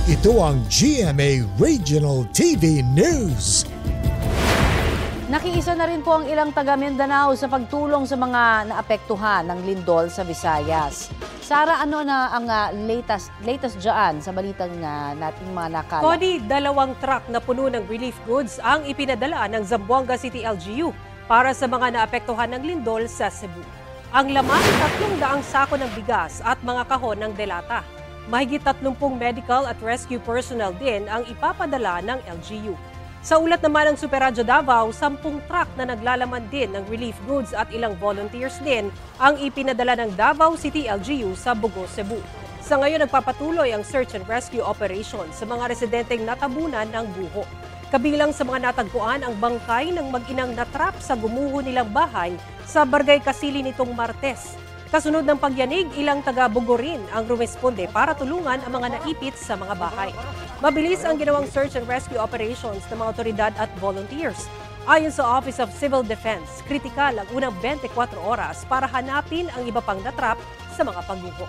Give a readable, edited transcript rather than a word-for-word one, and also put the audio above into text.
Ito ang GMA Regional TV News. Nakiisa na rin po ang ilang taga Mindanao sa pagtulong sa mga naapektuhan ng lindol sa Visayas. Sara, ano na ang latest dyan sa balitang nating mga nakala? Cody, 2 truck na puno ng relief goods ang ipinadala ng Zamboanga City LGU para sa mga naapektuhan ng lindol sa Cebu. Ang laman, 300 sako ng bigas at mga kahon ng delata. Mahigit 30 medical at rescue personnel din ang ipapadala ng LGU. Sa ulat naman ng Super Radyo Davao, 10 truck na naglalaman din ng relief goods at ilang volunteers din ang ipinadala ng Davao City LGU sa Bugo, Cebu. Sa ngayon, nagpapatuloy ang search and rescue operation sa mga residenteng natabunan ng buho. Kabilang sa mga natagpuan ang bangkay ng mag-inang natrap sa gumuho nilang bahay sa Barangay Kasili nitong Martes. Kasunod ng pagyanig, ilang taga-Bugo rin ang rumesponde para tulungan ang mga naipit sa mga bahay. Mabilis ang ginawang search and rescue operations ng mga otoridad at volunteers. Ayon sa Office of Civil Defense, kritikal ang unang 24 oras para hanapin ang iba pang natrap sa mga pagguho.